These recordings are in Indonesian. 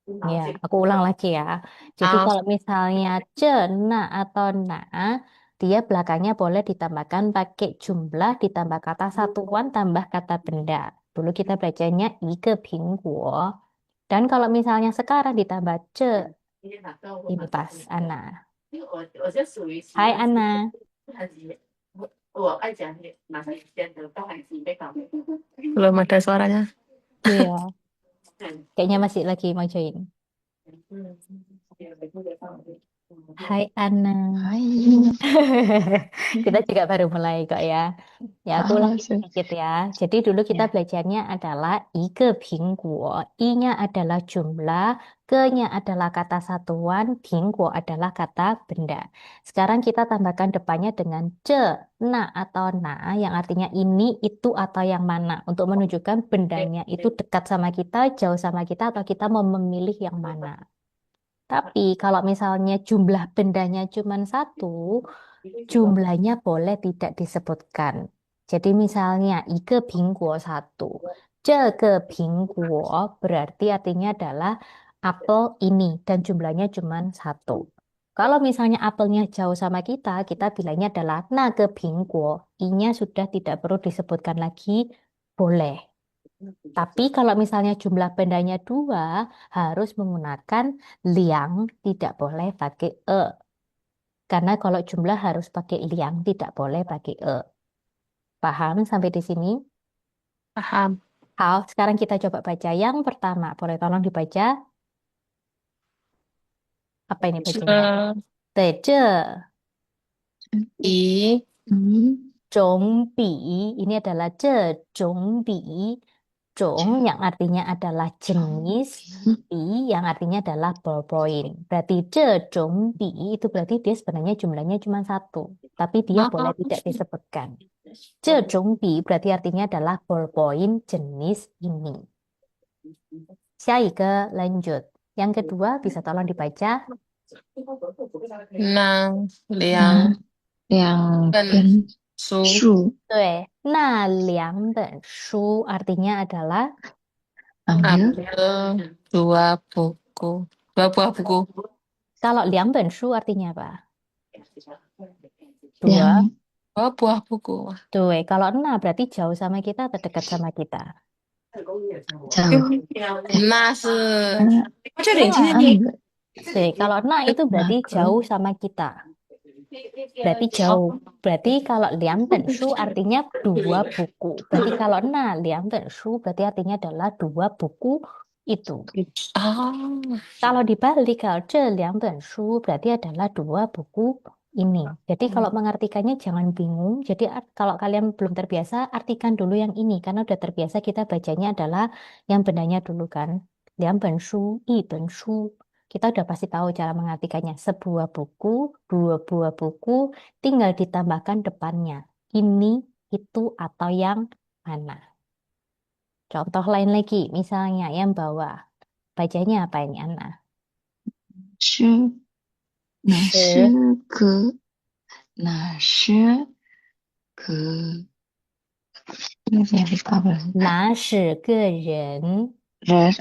Ya, aku ulang lagi ya. Jadi Ah, kalau misalnya ce, na atau na, dia belakangnya boleh ditambahkan pakai jumlah, ditambah kata satuan, tambah kata benda. Dulu kita belajarnya ike pingguo. Dan kalau misalnya sekarang ditambah ce, ini pas, Ana. Hai Ana. belum ada suaranya. Iya, kayaknya masih lagi mau join. Hai Ana. Hai. Kita juga baru mulai kok ya. Ya, aku Ah, ulangi sedikit ya. Jadi dulu kita ya. belajarnya adalah ike pingguo. I-nya adalah jumlah, ke-nya adalah kata satuan, pingguo adalah kata benda. Sekarang kita tambahkan depannya dengan ce, na atau na, yang artinya ini, itu, atau yang mana. Untuk menunjukkan bendanya itu dekat sama kita, jauh sama kita, atau kita mau memilih yang mana. Tapi kalau misalnya jumlah bendanya cuma satu, jumlahnya boleh tidak disebutkan. Jadi misalnya ike pingguo satu, ke pingguo berarti artinya adalah apel ini dan jumlahnya cuma satu. Kalau misalnya apelnya jauh sama kita, kita bilangnya adalah ke pingguo. I-nya sudah tidak perlu disebutkan lagi, boleh. Tapi kalau misalnya jumlah bendanya dua, harus menggunakan liang, tidak boleh pakai e. Karena kalau jumlah harus pakai liang, tidak boleh pakai e. Paham sampai di sini? Paham. Sekarang kita coba baca yang pertama. Boleh tolong dibaca? Apa ini bacanya? Ce, 对，这 i, 嗯 Zhongbi ini adalah zhongbi. Zhong 这 yang artinya adalah 种 jenis, 笔 bi yang artinya adalah ballpoint. Berarti zhongbi itu berarti dia sebenarnya jumlahnya cuma satu, tapi dia boleh ah, tidak disebutkan. Zhongbi berarti artinya adalah ballpoint jenis ini. Syaique lanjut. Yang kedua bisa tolong dibaca. nang, 那 liang, 两 ben, 本 su, 书 对, 那2本书 artinya adalah ambil apel, dua buku, dua buah buku, kalau 2本书 artinya apa? Dua. yang dua buah buku. Tuh, kalau berarti jauh sama kita atau dekat sama kita? jauh. Nah, se, Ah, 我这里听见你，ambil Tuh, kalau itu berarti naku jauh sama kita. Berarti jauh. Berarti kalau 2本书 artinya dua buku. Berarti kalau 2本书 berarti artinya adalah dua buku itu. ah, Kalau dibalik, kalau 2本书 berarti adalah dua buku ini. Jadi kalau mengartikannya jangan bingung. Jadi kalau kalian belum terbiasa, artikan dulu yang ini. Karena udah terbiasa kita bacanya adalah yang benarnya dulu kan. 2本书, 一本书. Kita udah pasti tahu cara mengartikannya. Sebuah buku, dua buah buku, tinggal ditambahkan depannya. Ini, itu, atau yang mana. Contoh lain lagi, misalnya yang bawah. Bacanya apa ini, Ana? 是那是是个那是个那是apa berarti 哪是个人？人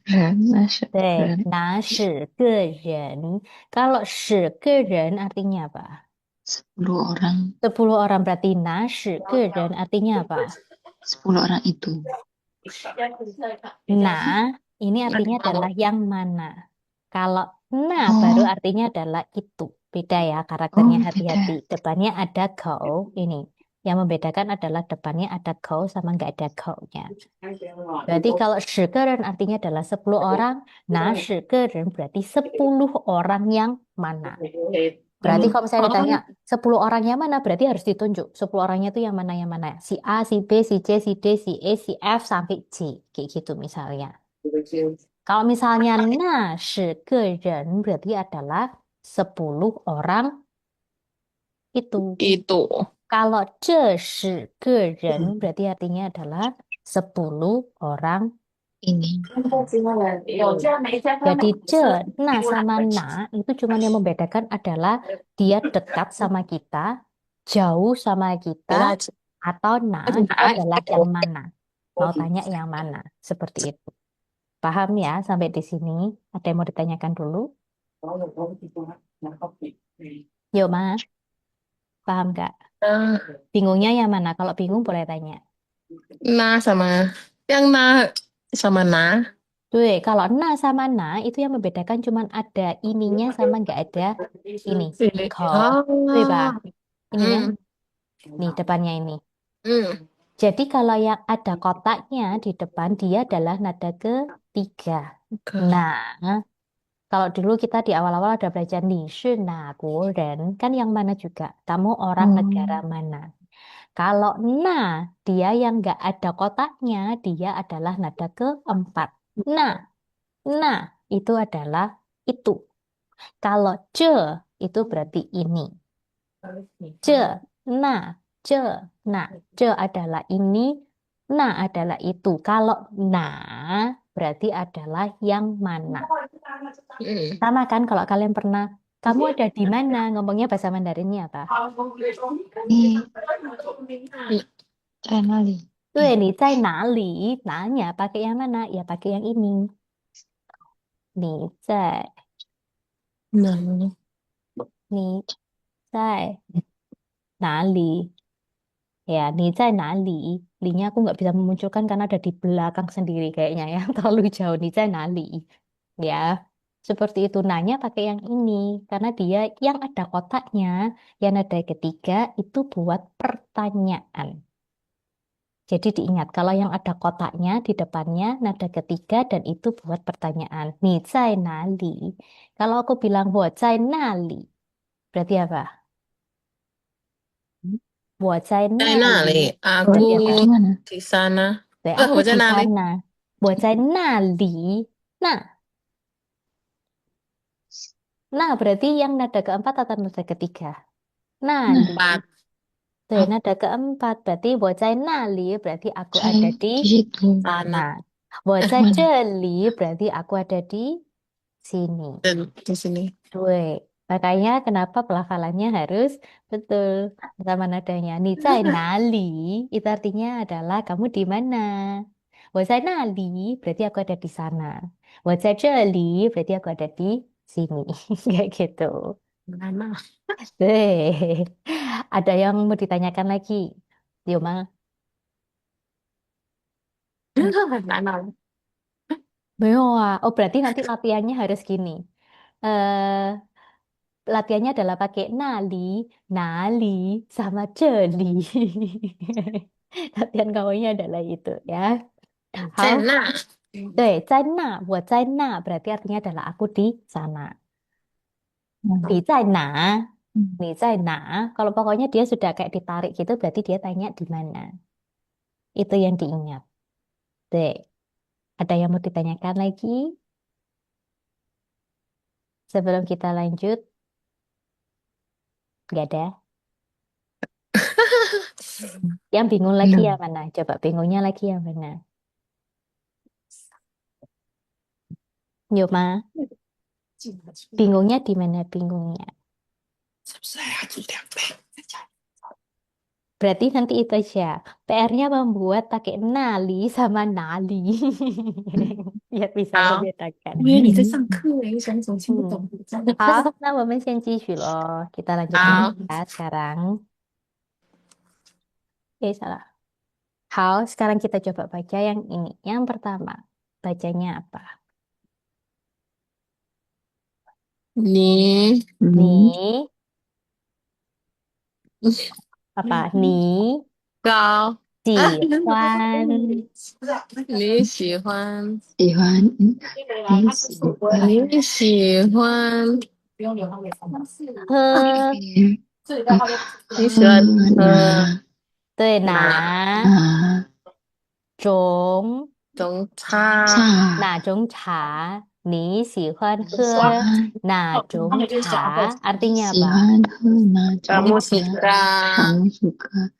人那是 对，人 哪是个人？Kalau 是个人 artinya apa? 10 orang 10 orang berarti 哪是个人 artinya apa? 10 orang itu Nah, ini artinya adalah yang mana. Kalau baru oh artinya adalah itu. Beda ya karakternya oh hati-hati. beda Depannya ada kau ini. Yang membedakan adalah depannya ada kau sama nggak ada kau-nya. Berarti kalau 10个人 artinya adalah 10 orang. Nah, 10个人 berarti 10 orang yang mana. Berarti kalau misalnya ditanya ah, 10 orang yang mana, berarti harus ditunjuk. 10 orangnya itu yang mana yang mana. Si A, si B, si C, si D, si E, si F, sampai C. Kayak gitu misalnya. Kalau misalnya 10个人 berarti adalah 10 orang itu. itu. Kalau 这10个人 berarti artinya adalah 10 orang ini Jadi sama itu cuman yang membedakan adalah dia dekat sama kita, jauh sama kita, atau itu adalah yang mana. Mau tanya yang mana, seperti itu. Paham ya sampai di sini? Ada yang mau ditanyakan dulu? Yuk, Ma. Paham nggak? Nah, Bingungnya yang mana? Kalau bingung boleh tanya. nah sama yang nah sama nah. Tuh, kalau na sama na itu yang membedakan cuman ada ininya sama nggak ada ini. Ini. Ko. Tuh, Pak. Oh. Ini kan? Hmm. Nih, depannya ini. Hmm. Jadi kalau yang ada kotaknya di depan dia adalah nada ketiga. Oke. Nah, kalau dulu kita di awal-awal ada belajar nih, dan kan yang mana juga? Kamu orang negara Oh. mana? Kalau na, dia yang nggak ada kotaknya, dia adalah nada keempat. Nah, nah, itu adalah itu. Kalau ce, itu berarti ini. Ce, na, ce, na. Ce adalah ini, na adalah itu. Kalau na, berarti adalah yang mana. Hmm. Sama kan kalau kalian pernah, kamu ada di mana? Ngomongnya bahasa Mandarinnya apa? 你在哪里？对，你在哪里？Nanya pakai yang mana? Ya pakai yang ini. 你在Nah. 你在哪里？Ya, 你在哪里？Linya aku nggak bisa memunculkan karena ada di belakang sendiri kayaknya ya. Terlalu jauh. 你在哪里 Ya, seperti itu. Nanya pakai yang ini. Karena dia yang ada kotaknya, yang ada ketiga itu buat pertanyaan. Jadi diingat, kalau yang ada kotaknya di depannya nada ketiga dan itu buat pertanyaan. 你在哪里? Kalau aku bilang 我在那里, berarti apa? 在那里 我在那里, aku berarti Aku apa? di mana? di sana. Aku 我 di 在哪里？ sana. 我在那里. Nah, nah berarti yang nada keempat atau nada ketiga? Nali. Nah, Empat. Tuh, aku nada keempat berarti 我在那里 berarti aku ada saya di di situ. sana. Sana. Mana? 我在这里 berarti aku ada di sini. Dan di sini. Due. Makanya kenapa pelafalannya harus betul sama nadanya. Ni zai nali itu artinya adalah kamu di mana. Wo zai nali berarti aku ada di sana. Wo zai zheli berarti aku ada di sini. Kayak gitu. Mana? Deh. Ada yang mau ditanyakan lagi? Yuma. Mana? Oh, berarti nanti latihannya harus gini. Eh, latihannya adalah pakai nali, nali, sama jeli. Latihan kamunya adalah itu ya. 在 Hao, 那。对，在那，我在那 berarti artinya adalah aku di sana. Nah, 你在哪？hmm. 你在哪？Kalau pokoknya dia sudah kayak ditarik gitu, berarti dia tanya di mana. Itu yang diingat. Deh, ada yang mau ditanyakan lagi? Sebelum kita lanjut, nggak ada. Yang bingung lagi Belum. yang mana? Coba bingungnya lagi yang mana? Yuk, Ma. Bingungnya di mana bingungnya? Berarti nanti itu aja. PR-nya membuat pakai nali sama nali. Biar bisa 好，membedakan. 嗯，好，那我们先继续咯. Kita lanjut lagi 好，ya sekarang. Salah. 好, sekarang kita coba baca yang ini. Yang pertama, bacanya apa? 你 hmm. Nih, apa? Nih, 高啊，喜欢你喜欢喜欢，你喜欢你喜欢喝，别你喜欢喝拿对，哪拿拿种种茶？哪茶？种茶？你喜欢你喜喝欢哪种茶你 Artinya 喜 apa? 欢喝哪种 Kamu 茶？suka kamu suka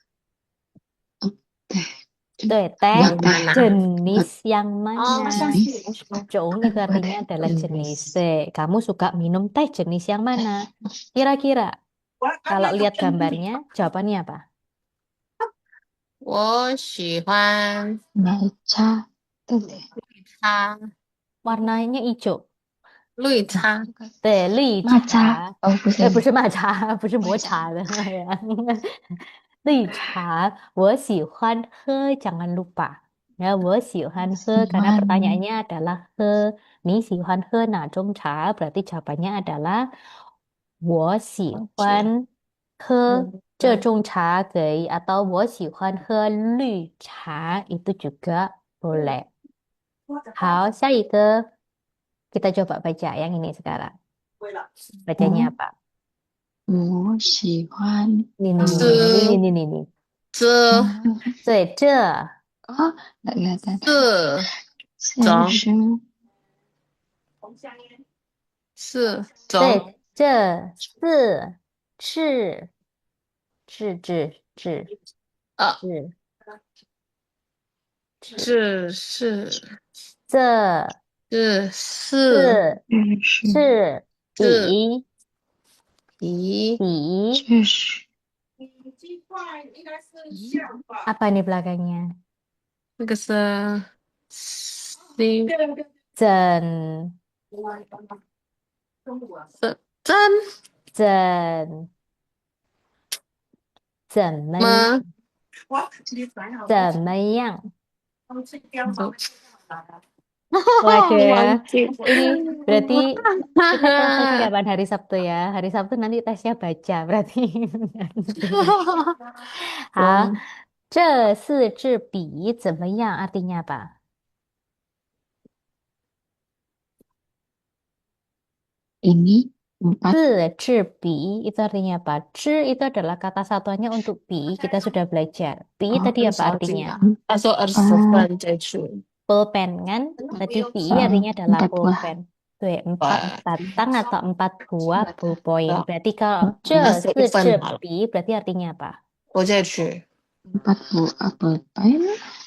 teh Tuh, teh yang teh mana? jenis yang Oh, mana? jenis Jong itu apa artinya teh adalah jenis jenis. Teh, kamu suka minum teh jenis yang mana? teh Kira-kira kalau lihat gambarnya, jawabannya apa? 我喜欢奶茶的 teh 茶。warnanya hijau. 绿茶，对，绿抹茶茶，哦，不是不是抹茶，不是抹茶，抹茶的呀。绿茶，我喜欢喝，jangan lupa. Ya, 我喜欢喝karena 喜欢 pertanyaannya adalah he, 你喜欢喝哪种茶? Berarti jawabannya adalah 我喜欢喝这种茶 atau 我喜欢喝绿茶 itu juga boleh. 好，下一个 kita coba baca yang ini sekarang. Bacanya 我 apa? 我喜欢 Nih, nih, nih, nih, nih, nih, 这 nih, nih, nih. 这 对，这 oh nggak kelihatan 这 这 种 是 是种对，这是啊，是这是这这是是这是是这比比比这是 apa nih belakangnya? 那个是新怎这真怎怎么么怎么样？Waduh ya, 忘记 ini berarti kita kelasnya kapan hari Sabtu ya? Hari Sabtu nanti tesnya baca berarti nanti. 好，忘这四支笔怎么样？Artinya apa? ini 4 Bi itu artinya apa? Itu adalah kata satuannya untuk bi. Kita sudah belajar. Bi oh tadi 很 apa 少见 artinya? 啊。他说20 4 分再去，Pulpen kan? Tadi bi artinya adalah 4 buah pulpen. Tuh, 4 哇，batang atau 4 buah 4 ballpoint. Berarti kalau 那是一分好了，bi berarti artinya apa? 我再去。4 buah apa pain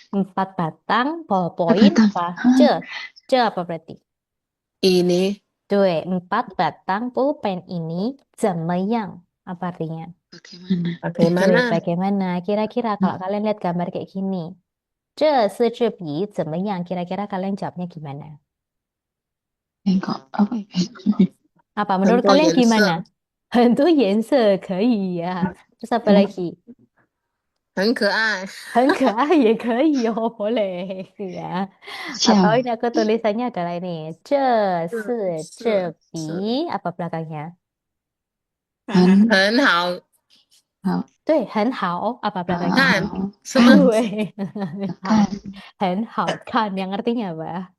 4 batang apa ballpoint tang apa? Apa berarti? ini Tuh, 4 batang pulpen ini 怎么样? Apa artinya? bagaimana Tuh, bagaimana? bagaimana? Kira-kira kalau kalian lihat gambar kayak gini, 这四支笔怎么样? Kira-kira kalian jawabnya gimana? bengkok apa ya Apa 很 menurut 多 kalian 颜 gimana? 色，很多颜色可以呀. Terus apa lagi? 很可爱。很可爱也可以哦, boleh ya. Atau 笑 ini aku tulisannya adalah ini, 这四支笔 是 apa belakangnya? 很很好好 对，很好 apa belakangnya? 看，好是吗？看 对，好，看很好看. Yang artinya apa?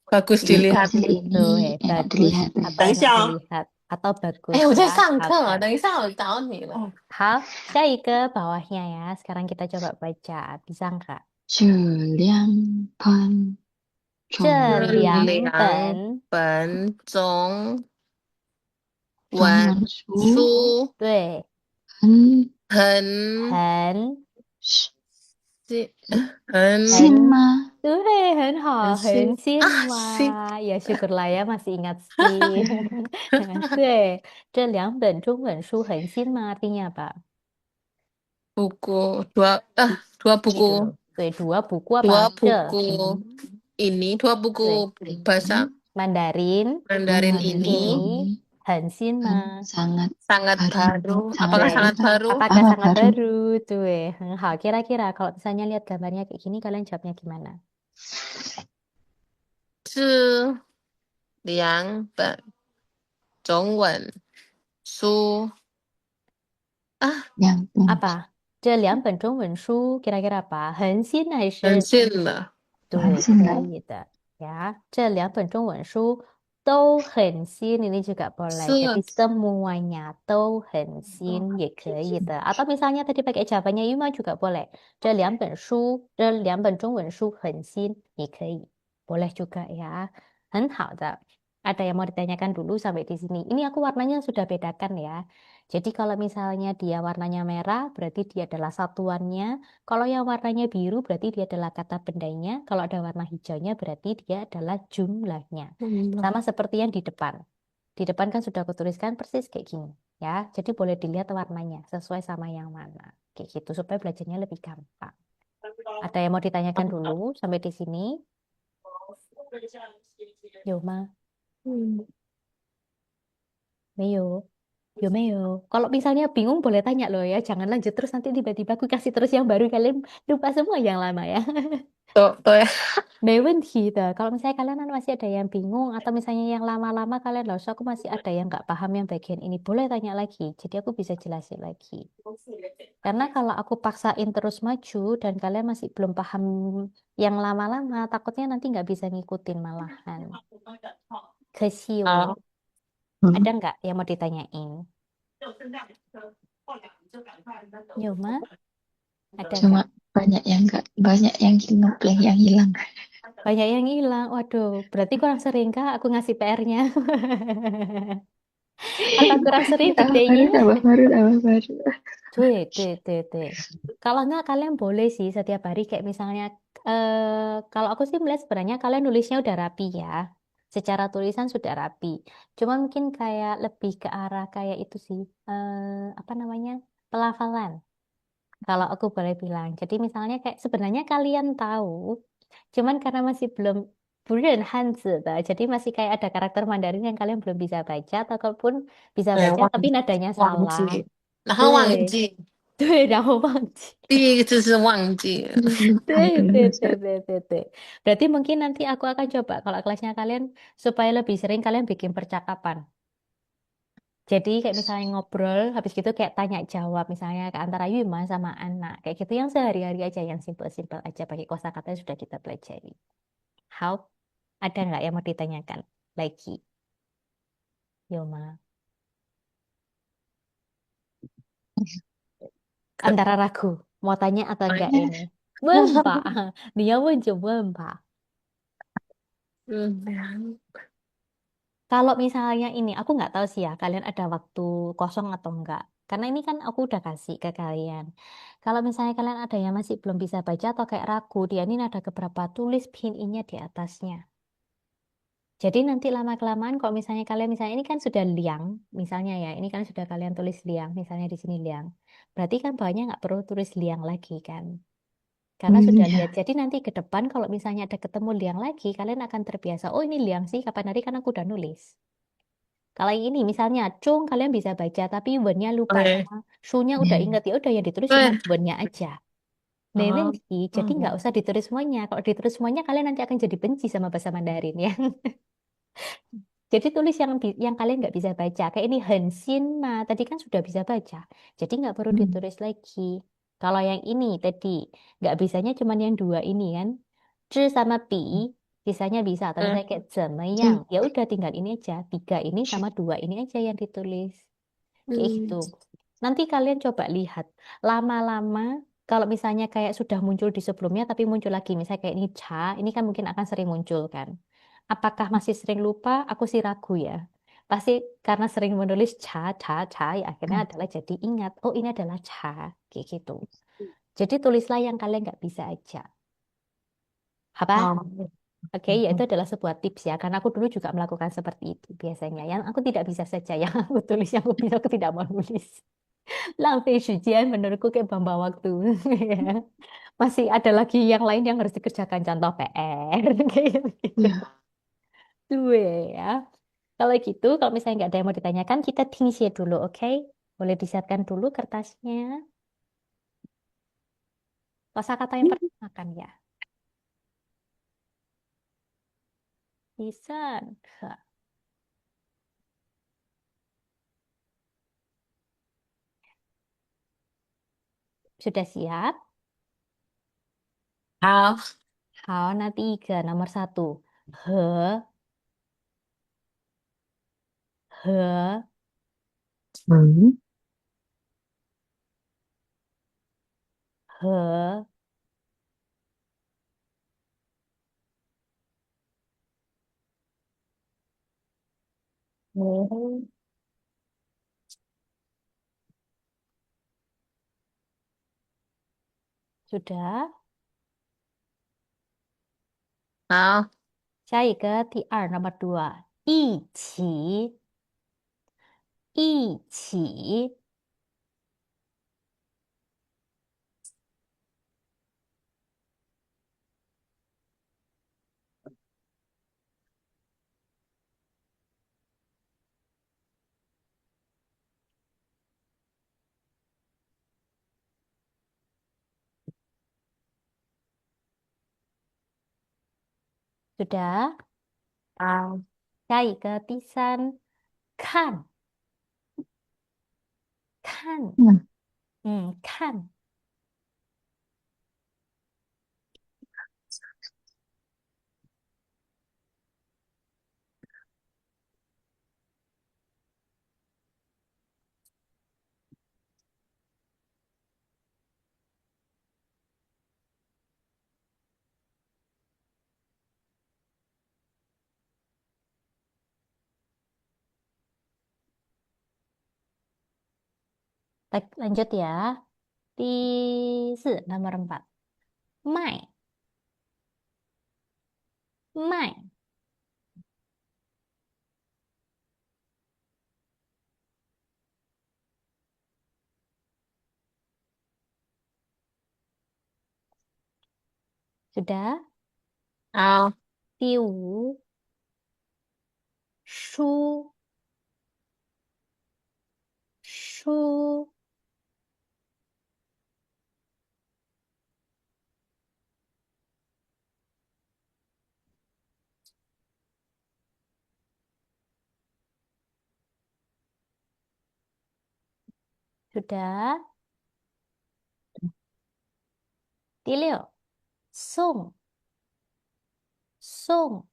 bagus ini dilihat。kecil ini Tuh, enak bagus dilihat ya. atau 等一 enak 下哦， dilihat atau bagus 哎，我在 ya 上课， apa. 等一下我找你了。好，下一个 bawahnya ya. Sekarang kita coba baca. Bisa nggak? 这两本这中两两本，本中中文文书书对，很很很新，很新吗？对，很好，很新新啊新，嘛。Ya syukurlah ya masih ingat sih. 对，这两本中文书很新吗？Artinya apa? buku dua dua Ini buku dulu. 对，dua buku apa? dua 这 buku ini dua buku 对 bahasa Mandarin Mandarin Mandarin ini ini 很新 kan 吗？ sangat sangat baru, baru. sangat Apakah 对， sangat baru. baru? apakah Apa sangat baru? baru? Tuh, 很好. Kira-kira kalau misalnya lihat gambarnya kayak gini, kalian jawabnya gimana? 是两本中文书啊，两本 Apa? 这两本中文书 kira-kira apa? 很新还很是近了，对，新的可以的呀。这两本中文书都很新，ini juga boleh. 是 Jadi semuanya 都很新 也可以的。Atau misalnya tadi pakai jawabannya Yuma juga boleh. 这两本中文书很新也可以，boleh juga ya. 很好的. Ada yang mau ditanyakan dulu sampai di sini. Ini aku warnanya sudah bedakan ya. Jadi kalau misalnya dia warnanya merah, berarti dia adalah satuannya. Kalau yang warnanya biru berarti dia adalah kata bendanya. Kalau ada warna hijaunya berarti dia adalah jumlahnya. Sama seperti yang di depan. Di depan kan sudah aku tuliskan persis kayak gini. Ya, jadi boleh dilihat warnanya sesuai sama yang mana. Kayak gitu supaya belajarnya lebih gampang. Ada yang mau ditanyakan dulu sampai di sini? 有吗？嗯，没有。有没有? Kalau misalnya bingung boleh tanya loh ya, jangan lanjut terus nanti tiba-tiba aku kasih terus yang baru kalian lupa semua yang lama ya. 对，Kalau misalnya kalian masih ada yang bingung atau misalnya yang lama-lama kalian loh, so aku masih ada yang nggak paham yang bagian ini, boleh tanya lagi. Jadi aku bisa jelasin lagi. Karena kalau aku paksain terus maju dan kalian masih belum paham yang lama-lama, takutnya nanti nggak bisa ngikutin malahan. Kesio, 好，ada 嗯，nggak yang mau ditanyain? Yuma, ada cuma nggak? banyak yang ngeplay yang hilang. Banyak yang hilang. Waduh, berarti kurang sering kah aku ngasih PR-nya? Atau kurang sering Tambah baru, diktenya? tambah baru, tambah baru. Tuh. Kalau nggak kalian boleh sih setiap hari kayak misalnya kalau aku sih melihat sebenarnya kalian nulisnya udah rapi ya. Secara tulisan sudah rapi. Cuma mungkin kayak lebih ke arah kayak itu sih. Apa namanya? Pelafalan. Kalau aku boleh bilang. Jadi misalnya kayak sebenarnya kalian tahu, cuman karena masih belum Buren Hanzi, jadi masih kayak ada karakter Mandarin yang kalian belum bisa baca, ataupun bisa 对，baca tapi nadanya 忘 salah. 记，然后忘 对 记，对，然后忘记。第一个字是忘记了。Aduh, lupa itu lupa. Tuh. Berarti mungkin nanti aku akan coba kalau kelasnya kalian supaya lebih sering kalian bikin percakapan. Jadi kayak misalnya ngobrol, habis gitu kayak tanya jawab misalnya ke antara Yuma sama anak. Kayak gitu yang sehari-hari aja, yang simpel-simpel aja pakai kosakata yang sudah kita pelajari. How? Ada nggak yang mau ditanyakan lagi, Yuma? Antara ragu, mau tanya atau enggak ini? Wempa, dia muncul wempa. 嗯，Kalau misalnya ini, aku nggak tahu sih ya, kalian ada waktu kosong atau enggak. Karena ini kan aku udah kasih ke kalian. Kalau misalnya kalian ada yang masih belum bisa baca atau kayak ragu, dia ini ada beberapa tulis pin in-nya di atasnya. Jadi nanti lama-kelamaan kalau misalnya kalian misalnya ini kan sudah liang, misalnya ya, ini kan sudah kalian tulis liang, misalnya di sini liang. Berarti kan bawahnya nggak perlu tulis liang lagi kan. Karena sudah lihat. Ya. Jadi nanti ke depan kalau misalnya ada ketemu liang lagi, kalian akan terbiasa. Oh ini liang sih, kapan hari kan aku udah nulis. Kalau yang ini misalnya cung kalian bisa baca tapi nya lupa 对 sama su-nya udah ingat ya udah yang ditulis cuma 对，nya aja. Neven 好，sih, jadi nggak 嗯 usah ditulis semuanya. Kalau ditulis semuanya kalian nanti akan jadi benci sama bahasa Mandarin ya. Jadi tulis yang kalian nggak bisa baca. Kayak ini hensin ma tadi kan sudah bisa baca. Jadi nggak perlu ditulis lagi. Kalau yang ini tadi nggak bisanya cuma yang dua ini kan. Zhi sama pi sisanya bisa. Atau 对，misalnya kayak yang ya udah tinggal ini aja. Tiga ini sama dua ini aja yang ditulis. Kayak gitu. 嗯 Nanti kalian coba lihat. Lama-lama, kalau misalnya kayak sudah muncul di sebelumnya, tapi muncul lagi. Misalnya kayak ini ca, ini kan mungkin akan sering muncul kan. Apakah masih sering lupa? Aku sih ragu ya. Pasti karena sering menulis ca, ya akhirnya adalah jadi ingat. Oh ini adalah ca. Kayak gitu. Jadi tulislah yang kalian nggak bisa aja. Apa? 好，Oke, ya itu adalah sebuah tips ya. Karena aku dulu juga melakukan seperti itu biasanya. Yang aku tidak bisa saja, yang aku tulis, yang aku bisa, aku tidak mau nulis. 浪费时间 menurutku kayak buang waktu. Ya. Masih ada lagi yang lain yang harus dikerjakan contoh PR kayak gitu. Ya. Tuh ya. Kalau gitu, kalau misalnya nggak ada yang mau ditanyakan, kita tingsi dulu, oke? Boleh disiapkan dulu kertasnya. Kosakata yang pertama kan ya. Bisa. Sudah siap? 好，Hao, nanti tiga. Nomor satu. He, he, 嗯 he. Ừ. Sudah. 好，下一个第二 nomor dua. 一起，一起。Sudah. 好，下一个第三，看看，嗯，看。Lanjut ya. Nomor 4. Mai, mai. Sudah. 好，第五，书，书。Sudah. 第六，送，送。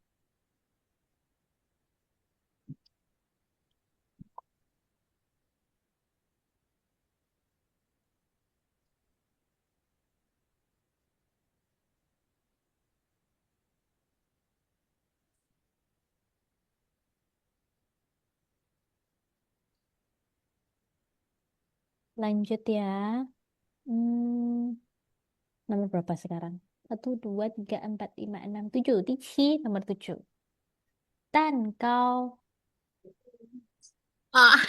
Lanjut ya. Hmm, nomor berapa sekarang? Satu, dua, tiga, empat, lima, enam, tujuh. Nomor 7. Tan kau. 啊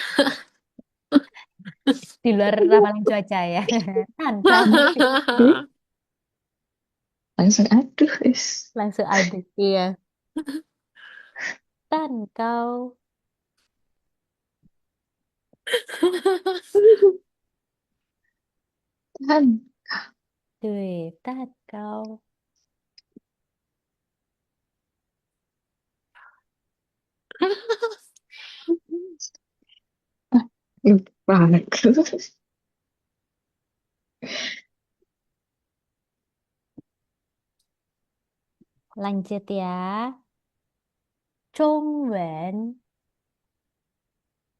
，Di luar ramalan cuaca ya. Tan kau. ih, langsung aduh, is. Langsung ada. Iya. Tan kau. Kan, Tuh, tan kau. ah, bagus. Lanjut ya. Zhongwen.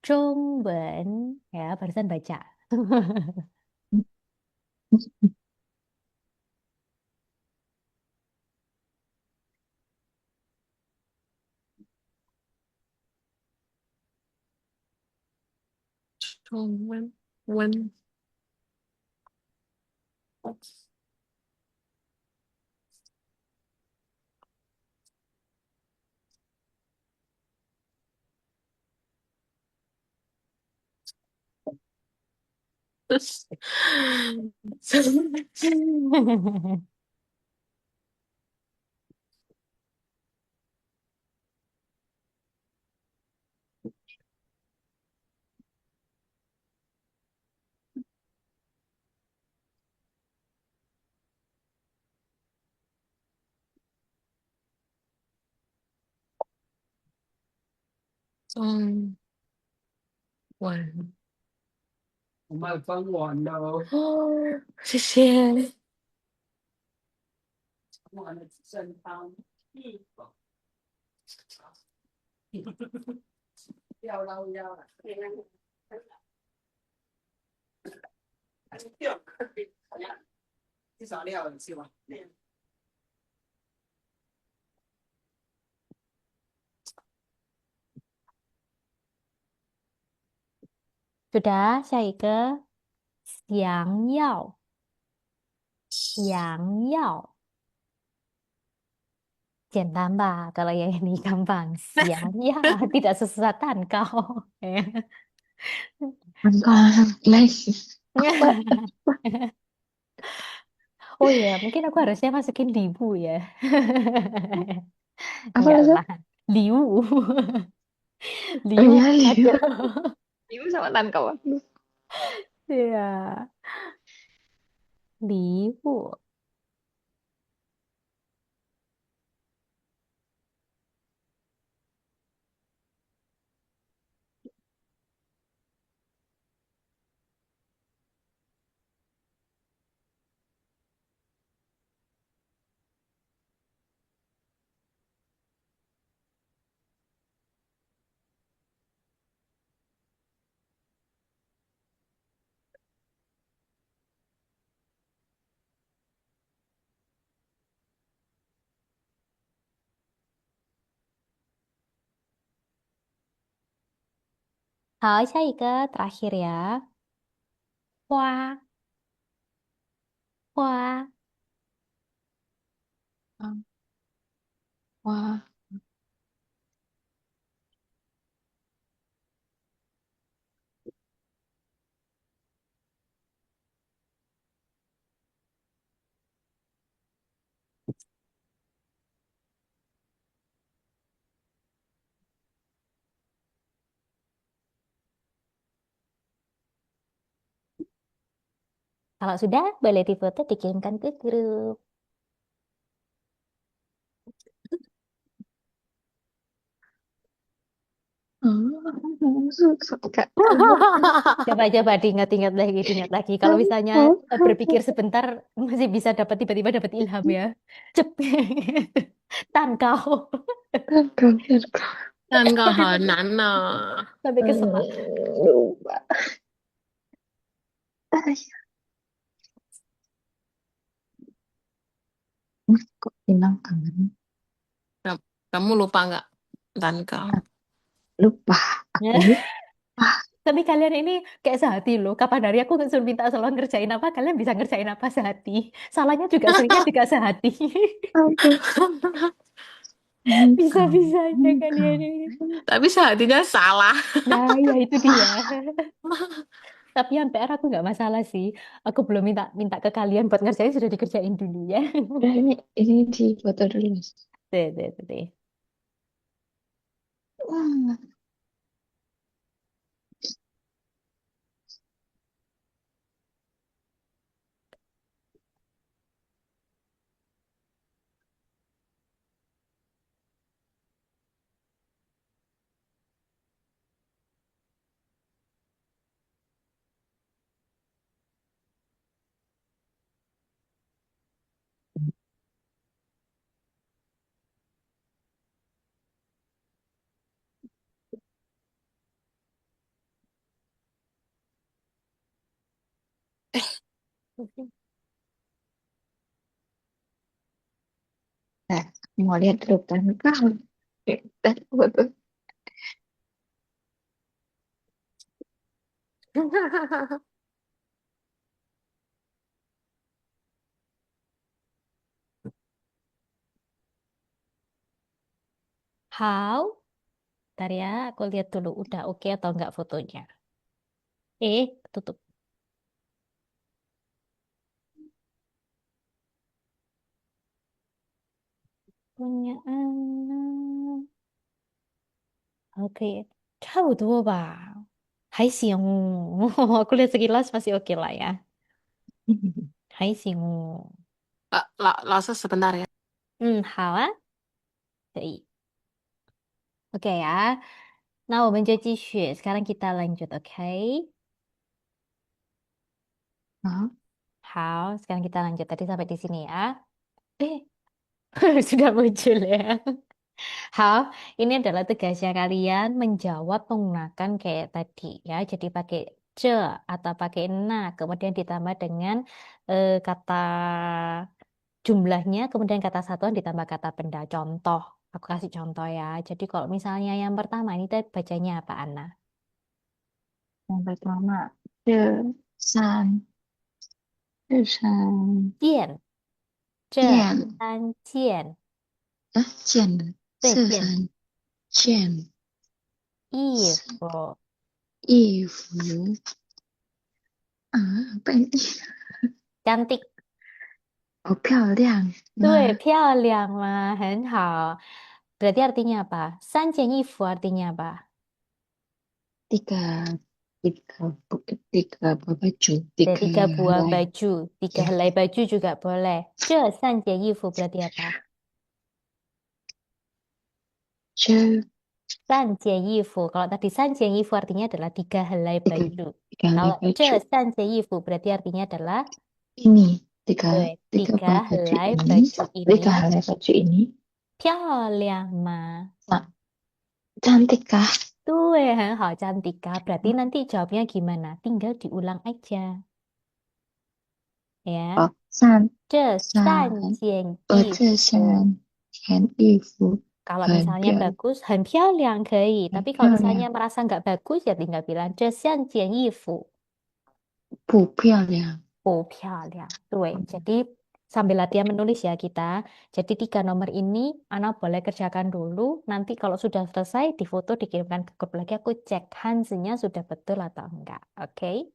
Zhongwen. Ya, barusan baca. 中文温，中文，我卖分完了哦，谢谢。完了只剩汤一口，要捞腰了，掉，至少料了是吧？Sudah, Syaike. 想要，想要。简单吧? Kalau yang ini gampang. Siang, ya, tidak susah tan kau. Gampang, guys. Apa? Oh ya, mungkin aku harusnya masukin libu ya. Apa Enggak lagi? lah. Liu. Oh Liu iya, Liu. ada. Liu sama Tan kawan. Iya. Liu. 好，下一个 terakhir ya. 花花嗯，哇，Kalau sudah, boleh difoto dikirimkan ke grup. 嗯，是什么感觉？Coba-coba diingat-ingat lagi, diingat lagi. Kalau misalnya 好，berpikir sebentar, masih bisa dapat tiba-tiba dapat ilham ya. Cep. Tangkau. 蛋糕，蛋糕，蛋糕好难呢。Sampai ke semak. lupa. 哎呀，kok hilang tangan? Kamu lupa nggak Tankau? Lupa, aku lupa. Tapi kalian ini kayak sehati loh. Kapan hari aku suruh minta tolong ngerjain apa, kalian bisa ngerjain apa sehati. Salahnya juga seringnya juga sehati. Aduh, Bisa-bisanya kalian kamu. ini. Tapi sehatinya salah. Nah, ya itu dia. Ah, Tapi yang PR aku nggak masalah sih. Aku belum minta minta ke kalian buat ngerjain, sudah dikerjain dulu ya. ini di foto dulu. Tuh, tuh, tuh, tuh. Wah, nah, mau lihat dulu kan kau. Dan foto. 好, Ntar ya, aku lihat dulu udah oke atau enggak fotonya. Tutup. Punya anak. Oke, 差不多吧。还行. Aku lihat sekilas masih oke lah ya. 还行. Langsung sebentar ya. 好啊，可以. Oke ya. Nah, 我们就继续. Sekarang kita lanjut, oke? Hah? 好, sekarang kita lanjut. Tadi sampai di sini ya. Eh, sudah muncul ya. Hal, ini adalah tugasnya kalian menjawab menggunakan kayak tadi ya. Jadi pakai ce atau pakai na, kemudian ditambah dengan kata jumlahnya, kemudian kata satuan ditambah kata benda. Contoh, aku kasih contoh ya. Jadi kalau misalnya yang pertama ini tadi bacanya apa, Ana? Yang pertama, San, San, 见，这 Jian, 三件，Jian 的对，见4番 Jian 衣是服，衣服啊，apa ini? cantik，好漂亮对，吗？漂亮吗？很好。Berarti artinya apa? 3件衣服 artinya apa? Tiga, tiga, tiga apa baju, Ada tiga 3 buah helai. baju, 3 Ya, helai baju juga boleh. 这3件衣服 berarti apa? 这 3件衣服. Kalau tadi 3件衣服 artinya adalah 3 helai tiga, baju. tiga helai Kalau baju. 这3件衣服 berarti artinya adalah Ini tiga, tuh, tiga tiga buah baju helai ini, baju ini 3 helai baju ini. 漂亮吗? Nah, cantik kah? Tuh, 很好, cantik kah? Berarti nanti jawabnya gimana? Tinggal diulang aja. Ya. Oh, 三这三，三件这衣服3件衣服 Kalau 很 misalnya 漂亮，bagus, 很漂亮可以. 很 Tapi kalau 漂 misalnya 亮，merasa nggak bagus, ya tinggal bilang 这像件衣服不漂亮。不漂亮. Tuh, jadi sambil latihan menulis ya kita. Jadi 3 nomor ini Ana boleh kerjakan dulu. Nanti kalau sudah selesai, difoto dikirimkan ke grup lagi. Aku cek Hansinya sudah betul atau enggak. Oke?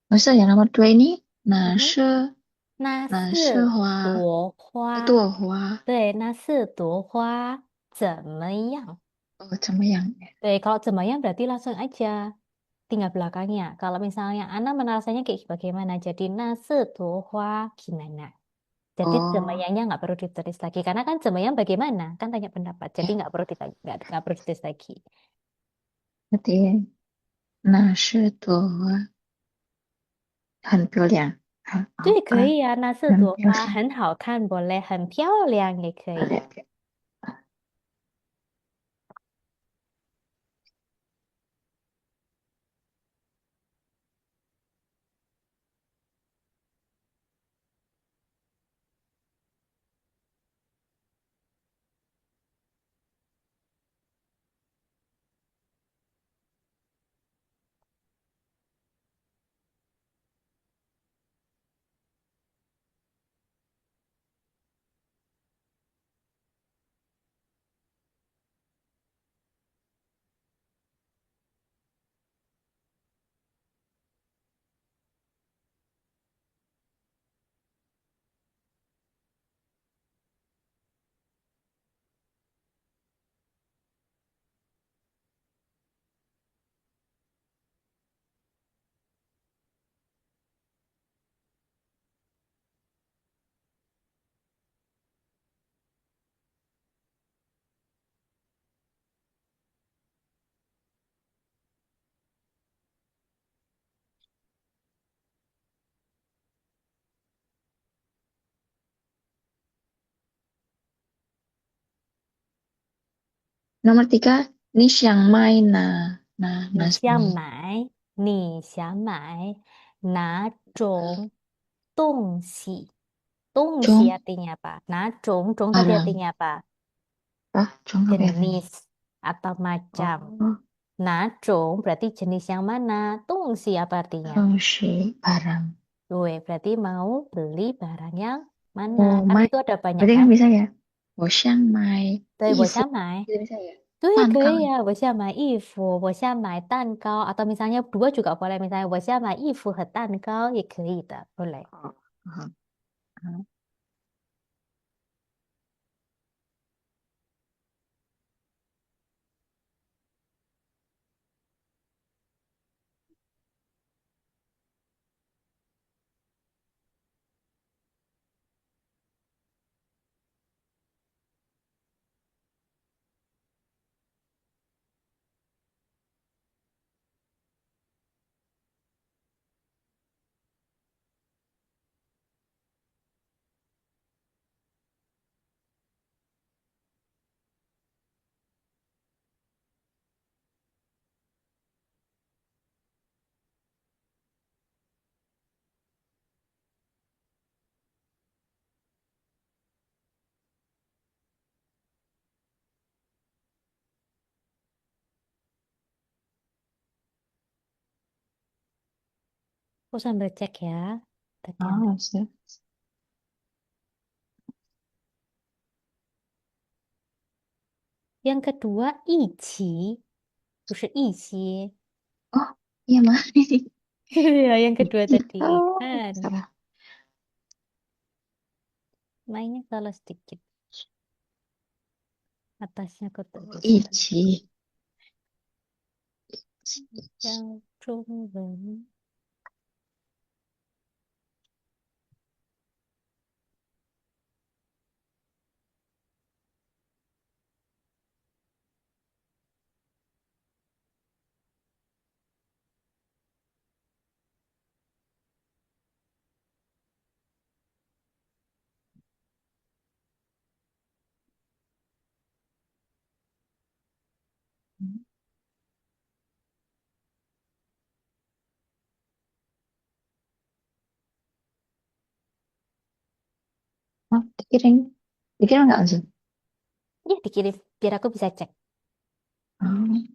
Masa yang nomor dua ini 哪 Mhm. 是那哪是四花？朵花，朵花？对，那四朵花怎么样？哦，怎么样？对, kalau 怎么样 berarti langsung aja tinggal belakangnya. Kalau misalnya Ana merasanya kayak bagaimana, jadi 那四朵花 gimana? Jadi 怎么 Oh, 样-nya nggak perlu ditulis lagi, karena kan 怎么样 bagaimana? Kan tanya pendapat, jadi ya, nggak perlu ditanya, nggak perlu ditulis lagi. berarti 哪是朵花？很漂亮，很好对，可看，以啊，那四很朵花漂亮，很好看，boleh 很漂亮也可以。漂亮。Nomor tiga, ini Chiang Mai na 你想 semi 买，你想买哪种东西？东西 Jong artinya apa? Nah, jong tadi barang. artinya apa? Ah, Jong apa artinya? Jenis atau macam. Oh, Nah, jong berarti jenis yang mana? Tungsi apa artinya? Tongsi barang. Gue berarti mau beli barang yang mana? Oh, Kan Mai. itu ada banyak Berarti kan? kan bisa ya? 我想买 Dari 衣 我 服. 想买. Gitu bisa ya? 对，可 Tangkal. 以啊，我想买衣服，我想买蛋糕，atau misalnya dua juga boleh, misalnya 我想买衣服和蛋糕也可以的，boleh。Oh, aha, aha. Aku sambil cek ya. Bagian. Oh, siap. Yang kedua, 一起, 不是一些. Oh, iya mah. Ya, yang kedua tadi. Oh, Kan. salah. Mainnya salah sedikit. Atasnya kotak Oh, besar. Ichi. Yang Zhongwen. Oh, dikirim. Dikirim nggak langsung? Ya, dikirim. Biar aku bisa cek. Oh,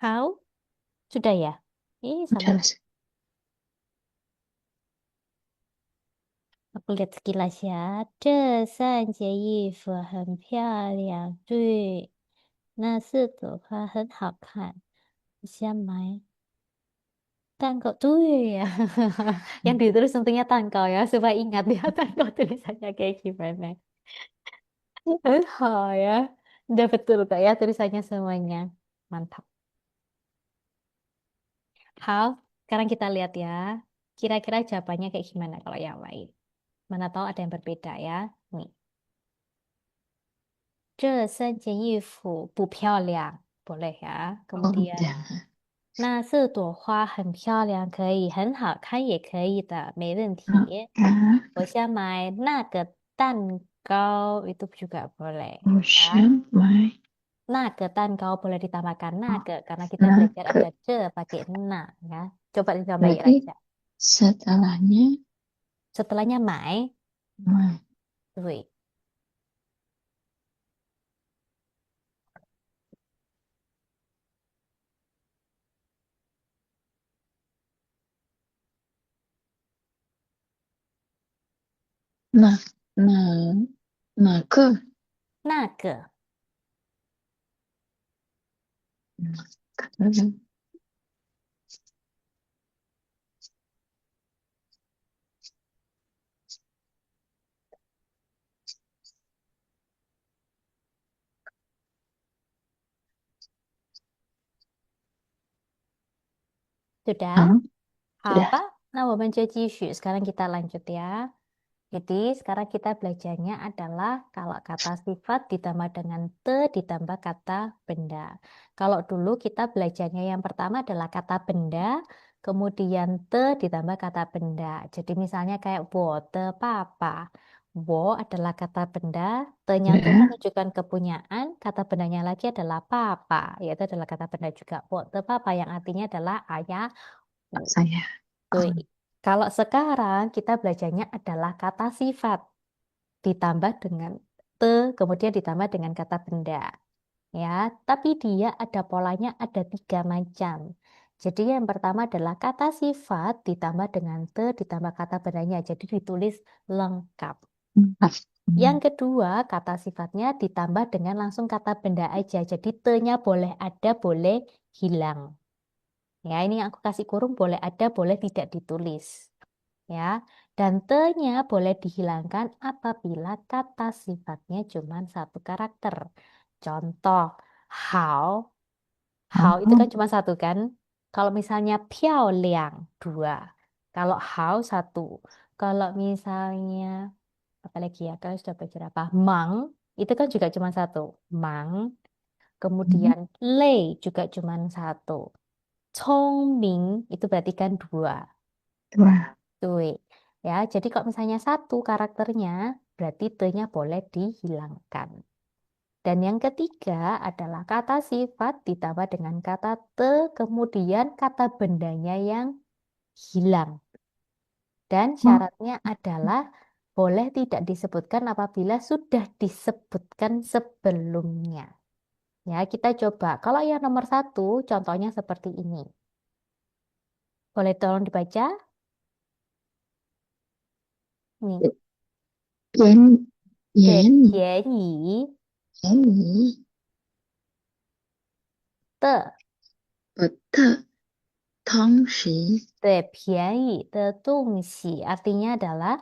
How? Sudah ya? udah Sabar. Mas. Aku lihat sekilas ya. 这3件衣服很漂亮，对，那4朵花很好看，你想买蛋糕? Tuh ya. Yang ditulis tentunya tangkau ya, supaya ingat ya tangkau tulisannya kayak gimana. Oh ya. Udah betul kak ya tulisannya semuanya. Mantap. Hal, sekarang kita lihat ya. Kira-kira jawabannya kayak gimana kalau yang lain. Mana tahu ada yang berbeda ya. Nih. 这3件衣服不漂亮. Boleh ya. Oh, Kemudian, udah. 那4朵花很漂亮，可以很好看，也可以的，没问题。Maka 我想买那个蛋糕, itu juga boleh ya. Ocean My 那个蛋糕 boleh ditambahkan oh, 那个karena kita belajar Nake. ada ce pakai na ya. Coba ditambahin Berarti aja. setelahnya Setelahnya mai, My. tuh. Nah, nah, nah ke. 那个 Nah, ke. sudah. Ah, 好 sudah. 吧，那我们就继续. Sekarang kita lanjut ya. Jadi sekarang kita belajarnya adalah kalau kata sifat ditambah dengan te ditambah kata benda. Kalau dulu kita belajarnya yang pertama adalah kata benda, kemudian te ditambah kata benda. Jadi misalnya kayak wo te papa. Wo adalah kata benda, te-nya itu Udah. menunjukkan kepunyaan, kata bendanya lagi adalah papa, yaitu adalah kata benda juga. Wo te papa yang artinya adalah ayah. Saya. Tuh. Oh, Kalau sekarang kita belajarnya adalah kata sifat ditambah dengan te, kemudian ditambah dengan kata benda. Ya, tapi dia ada polanya ada 3 macam. Jadi yang pertama adalah kata sifat ditambah dengan te ditambah kata bendanya. Jadi ditulis lengkap. empat. Yang kedua, kata sifatnya ditambah dengan langsung kata benda aja. Jadi te-nya boleh ada, boleh hilang. Ya, ini yang aku kasih kurung boleh ada, boleh tidak ditulis. Ya, dan te-nya boleh dihilangkan apabila kata sifatnya cuma 1 karakter. Contoh, how. How itu Oh, kan cuma 1 kan? Kalau misalnya 漂亮 dua. Kalau hao satu. Kalau misalnya apa lagi ya? Kalau sudah belajar apa? Mang itu kan juga cuma satu. Mang. Hmm, Kemudian lei juga cuma satu. Ming itu berarti kan dua. dua. Tuh. Ya, jadi kalau misalnya satu karakternya, berarti te-nya boleh dihilangkan. Dan yang ketiga adalah kata sifat ditambah dengan kata te, kemudian kata bendanya yang hilang. Dan Oh, syaratnya adalah boleh tidak disebutkan apabila sudah disebutkan sebelumnya. Ya, kita coba. Kalau yang nomor satu, contohnya seperti ini. Boleh tolong dibaca? Nih, 便对，便宜便宜便宜的，的同时 对，便宜的东西 artinya adalah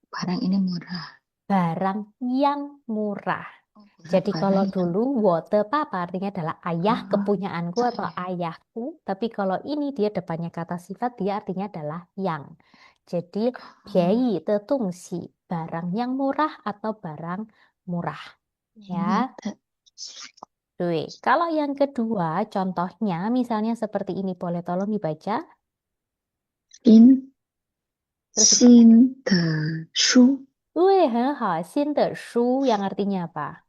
barang ini murah. barang yang murah. Oh, murah Jadi kalau barang yang dulu water papa artinya adalah ayah kepunyaanku atau saya. ayahku, tapi kalau ini dia depannya kata sifat dia artinya adalah yang. Jadi Oh, 便宜的东西 barang yang murah atau barang murah ya. ini Tuh. Kalau yang kedua contohnya misalnya seperti ini boleh tolong dibaca. in Terus sin de shu 对，很好。新的书 yang artinya apa?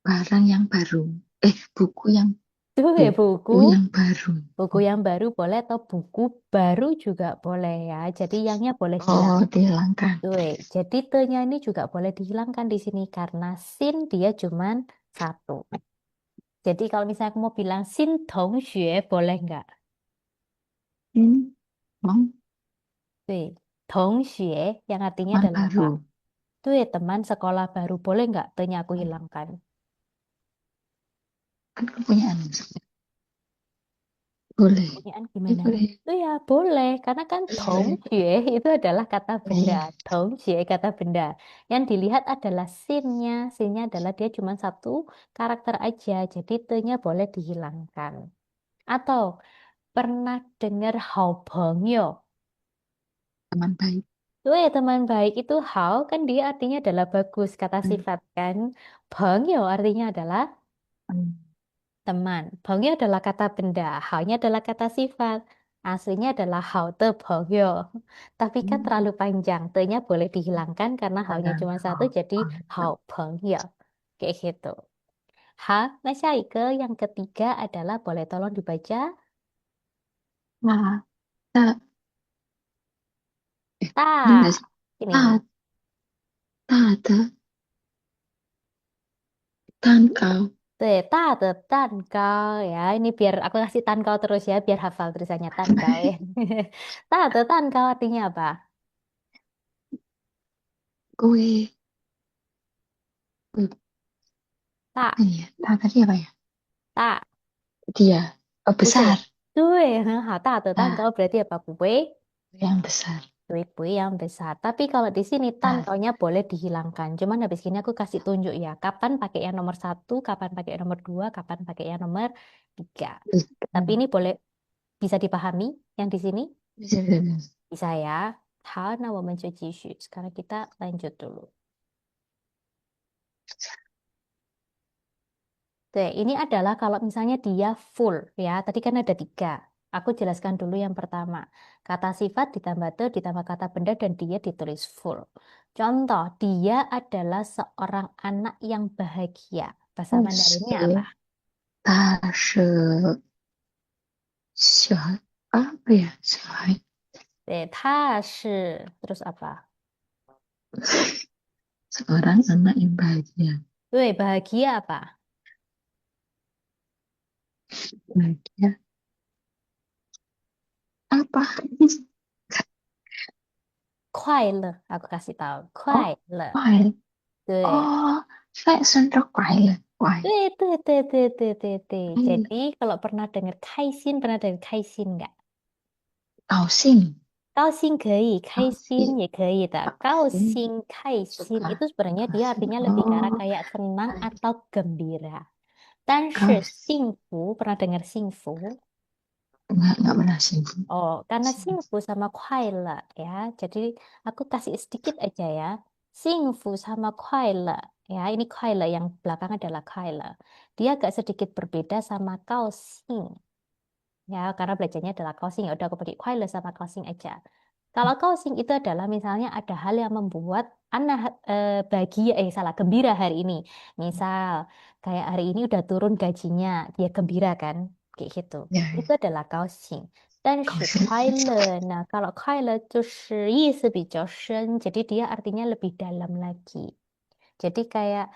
barang yang baru. Buku yang 对，buku buku. yang baru. Buku yang baru boleh atau buku baru juga boleh ya. Jadi yangnya boleh hilang. Oh, dihilangkan. Tuh, jadi te-nya ini juga boleh dihilangkan di sini karena sin dia cuman satu. Jadi kalau misalnya aku mau bilang sin tongxue boleh nggak? In Mong Tuh, tongxue yang artinya teman adalah apa? baru. Tuh, teman sekolah baru boleh nggak te-nya aku hilangkan? Kan kepunyaan. Boleh. Pertanyaan gimana? Boleh. Itu ya boleh, karena kan Boleh. tongxue itu adalah kata benda. Boleh. Tongxue kata benda. Yang dilihat adalah sinnya. Sinnya adalah dia cuma satu karakter aja, jadi te-nya boleh dihilangkan. Atau pernah dengar hao pengyo? Teman baik. Tuh ya teman baik itu hao kan dia artinya adalah bagus, kata Hmm. sifat kan. Pengyo artinya adalah Hmm. teman. Pengyo adalah kata benda, hao-nya adalah kata sifat. Aslinya adalah hao de pengyo. Tapi kan Hmm. terlalu panjang. Te-nya boleh dihilangkan karena hao-nya Barang cuma satu hao jadi hao pengyo. pengyo. Kayak gitu. Ha, nah Syaike yang ketiga adalah boleh tolong dibaca. Nah, tak. Ta. Ini enggak sih? Ini. Tak. Tak ada. Tan kau. Tuh, ta de tan kau ya. Ini biar aku kasih tan kau terus ya, biar hafal tulisannya tan kau ya. Ta de tan kau artinya apa? Kue. Kue. Ta, Apa ya? Tak tadi apa ya? ta. Dia. Oh, Betul. besar. Tuh, ta de tan Nah, kau berarti apa? Kue. yang besar. Kue yang besar. Tapi kalau di sini Nah, tangkalnya boleh dihilangkan. Cuman habis ini aku kasih tunjuk ya. Kapan pakai yang nomor satu, kapan pakai yang nomor dua, kapan pakai yang nomor tiga. Tapi hmm. ini boleh bisa dipahami yang di sini? Bisa, bisa. Bisa ya. Hal, nah, 我们就继续. Sekarang kita lanjut dulu. Oke, ini adalah kalau misalnya dia full ya. Tadi kan ada tiga. Aku jelaskan dulu yang pertama. Kata sifat ditambah te, ditambah kata benda dan dia ditulis full. Contoh, dia adalah seorang anak yang bahagia. Bahasa Oh, Mandarinnya apa? 他是小孩。apa ya? 小孩。他是 terus apa? Seorang anak yang bahagia. Bahagia apa? Bahagia. Apa? 快乐 aku kasih tahu. Oh, 快乐快乐。对 Oh, saya sudah 快乐。快。Jadi kalau pernah dengar kaisin, pernah dengar kaisin nggak? 高兴。高兴可以，开心也可以的。高 高兴。兴, 开心 Suka. itu sebenarnya dia Kasih. artinya lebih ke arah Oh, kayak senang baik. atau gembira. 但 Oh, 是幸福 pernah dengar 幸福? enggak pernah sih. Oh, karena 幸福 sama 快乐 ya. Jadi aku kasih sedikit aja ya. 幸福 sama 快乐 ya. Ini 快乐 yang belakang adalah 快乐. Dia agak sedikit berbeda sama 高兴 ya, karena belajarnya adalah 高兴. Ya udah aku pakai 快乐 sama 高兴 aja. Kalau 高兴 itu adalah misalnya ada hal yang membuat anak bahagia, salah, gembira hari ini. Misal kayak hari ini udah turun gajinya, dia gembira kan, kayak gitu. Ya, Itu adalah 高兴。但 kau 是 sih. 快乐, nah kalau 快乐就是意思比较深, jadi dia artinya lebih dalam lagi. Jadi kayak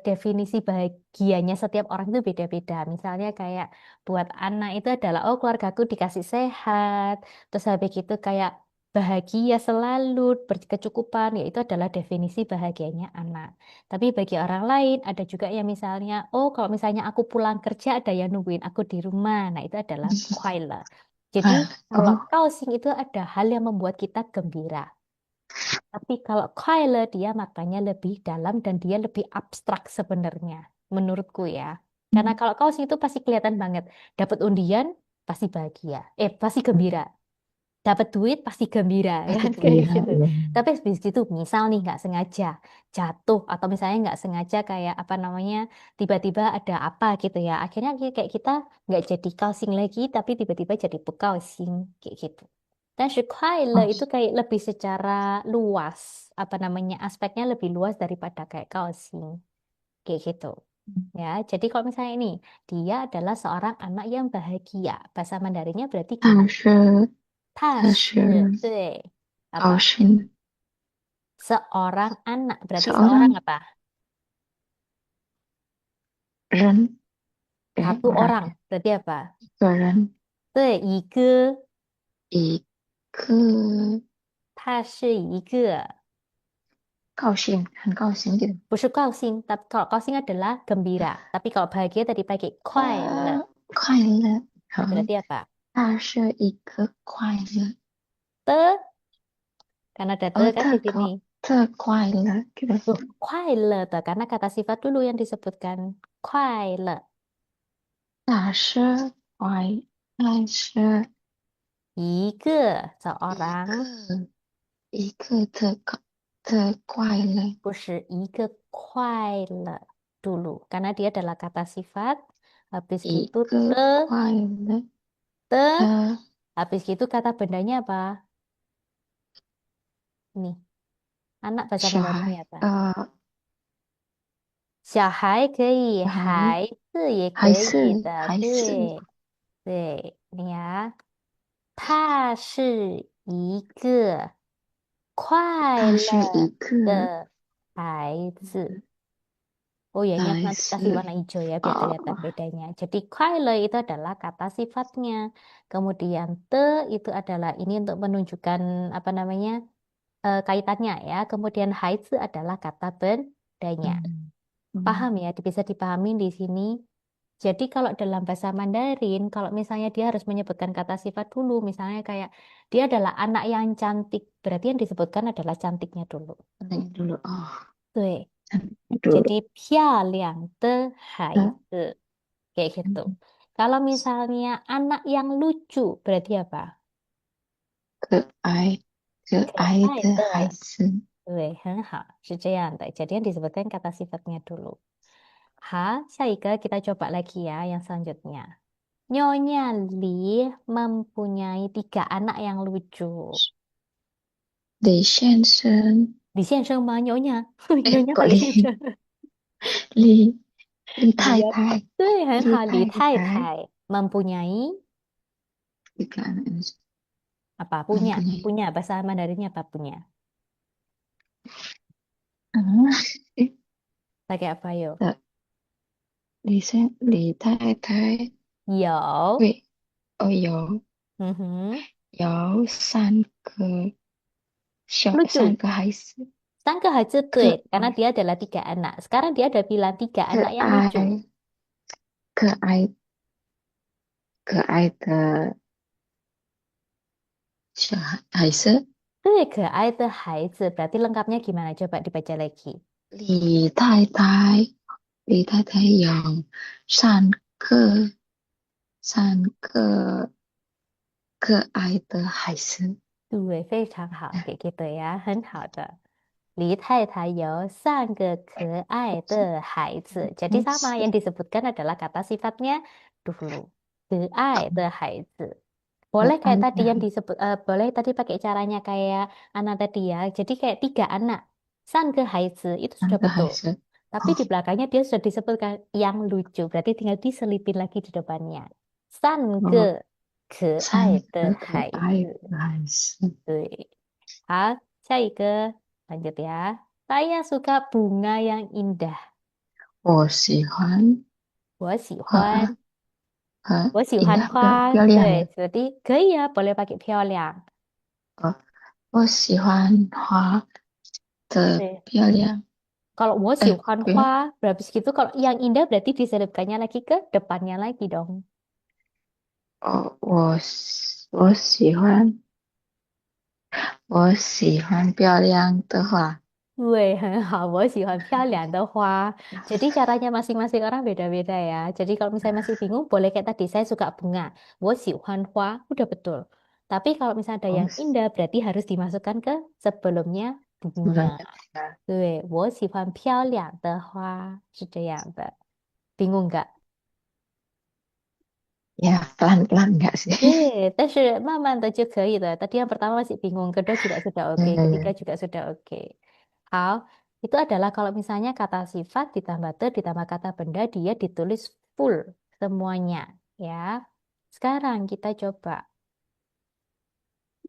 definisi bahagianya setiap orang itu beda-beda. Misalnya kayak buat anak itu adalah, oh keluargaku dikasih sehat. Terus habis itu kayak bahagia selalu, berkecukupan. Ya itu adalah definisi bahagianya anak. Tapi bagi orang lain ada juga yang misalnya, oh kalau misalnya aku pulang kerja ada yang nungguin aku di rumah. Nah itu adalah kuaila. Jadi kalau Oh, kausing itu ada hal yang membuat kita gembira. Tapi kalau Kyler dia maknanya lebih dalam dan dia lebih abstrak sebenarnya, menurutku ya. Karena kalau kaos itu pasti kelihatan banget. Dapat undian, pasti bahagia. Pasti gembira. Dapat duit, pasti gembira. Ya pasti kan? Kayak gembira. gitu. Ya. Tapi habis gitu, misal nih nggak sengaja jatuh. Atau misalnya nggak sengaja kayak apa namanya, tiba-tiba ada apa gitu ya. Akhirnya kayak kita nggak jadi kaosing lagi, tapi tiba-tiba jadi pekausing. Kayak gitu. Dan Shukaila Oh, itu kayak lebih secara luas, apa namanya, aspeknya lebih luas daripada kayak kaosing, kayak gitu. Ya, jadi kalau misalnya ini, dia adalah seorang anak yang bahagia. Bahasa Mandarinnya berarti 他 gimana? 是他 Tas, 是 apa? 高兴 Seorang anak, berarti seorang seorang apa? 人 Satu orang orang, berarti apa? 一个人对，一个，一个它是一个，高兴很高兴的 不是高兴, tapi kalau 高兴 adalah gembira. Tapi kalau bahagia tadi pakai 快乐. 快乐 Nah, 和 berarti apa? 他是一个快乐 Te, karena ada te kan di sini. 特快乐 gitu Tuh, 快乐 tuh, karena kata sifat dulu yang disebutkan 快乐. 他是快他是一个一 seorang 个一个特快乐 不是一个快乐 dulu, karena dia adalah kata sifat. Habis 一 gitu 个 te, 快乐 te, 的 habis gitu kata bendanya apa? Nih, anak bahasa 小 Mandarinnya 孩 apa? 小孩可以，小孩孩子也可还以的，是还是对对，你呀，他是一个快他是乐一个的孩子。Oh ya, ini aku 孩 nanti kasih 子 warna hijau ya, biar 啊 kelihatan bedanya. Jadi, kuaile itu adalah kata sifatnya. Kemudian, te itu adalah ini untuk menunjukkan apa namanya kaitannya ya. Kemudian, haizi adalah kata bendanya. 嗯 Paham 嗯 ya, bisa dipahami di sini. Jadi, kalau dalam bahasa Mandarin, kalau misalnya dia harus menyebutkan kata sifat dulu, misalnya kayak dia adalah anak yang cantik, berarti yang disebutkan adalah cantiknya dulu. 那个dulu oh 对。Jadi dulu 漂亮的孩 nah, 子 kayak gitu. Kalau misalnya anak yang lucu berarti apa? 可爱的孩可爱的，子对，很好，是这样的。Jadi yang disebutkan kata sifatnya dulu. Syaika kita coba lagi ya yang selanjutnya. Nyonya Li mempunyai 3 anak yang lucu. 李先生 Li Xiansheng mah Nyonya? Nyonya 可 apa Li 李 Xiansheng? 李太 Dia, 太 对，很好。李李太太太 太mempunyai tiga anak apa? Punya, mempunyai punya bahasa Mandarinnya apa punya? ah Pakai apa yo? 李太太 Yo, 喂哦有3个三 lucu. 个孩子 Sangka betul, 可 karena dia adalah 3 anak. Sekarang dia ada bilang 3 anak 可 yang lucu. 爱可爱可爱的孩子 Ke孩子, berarti lengkapnya gimana? Coba dibaca lagi. 李太太李太太有3个可爱的孩子。对，非常好，给gitu ya，很好的。李太太有3个可爱的孩子. Jadi sama, yang disebutkan adalah kata sifatnya dulu. 可爱的孩子. 可 Boleh 爱 kayak tadi 的 yang disebut, boleh tadi pakai caranya kayak anak tadi ya. Jadi kayak 3 anak. 3个孩子, itu sudah 孩 betul. 子。Tapi 哦 di belakangnya dia sudah disebutkan yang lucu. Berarti tinggal diselipin lagi di depannya. 三哦，个可爱的三个可孩爱子. 的孩子。对。好，下一个lanjut ya. Saya suka bunga yang indah. 我喜欢我喜花欢，和我喜欢应该花。对，漂亮的。jadi 可以啊，boleh pakai 漂亮。哦，我喜欢花的对，漂亮。kalau 我喜哎，欢不要。花，habis gitu kalau yang indah berarti diselipkannya lagi ke depannya lagi dong. 哦，我喜欢漂亮的花。对，很好，我喜欢漂亮的花. Jadi caranya masing-masing orang beda-beda ya. Jadi kalau misalnya masih bingung, boleh kayak tadi, saya suka bunga. 我喜欢花, udah betul. Tapi kalau misalnya ada 我 yang indah, berarti harus dimasukkan ke sebelumnya 喜欢 bunga. 它。对，我喜欢漂亮的花，是这样的。Bingung nggak? Ya, pelan-pelan enggak sih? 对，但是慢慢的就可以了. Tadi yang pertama masih bingung, kedua juga sudah oke, ketiga juga sudah oke. 好, itu adalah kalau misalnya kata sifat ditambah te ditambah kata benda dia ditulis full semuanya, ya. Sekarang kita coba.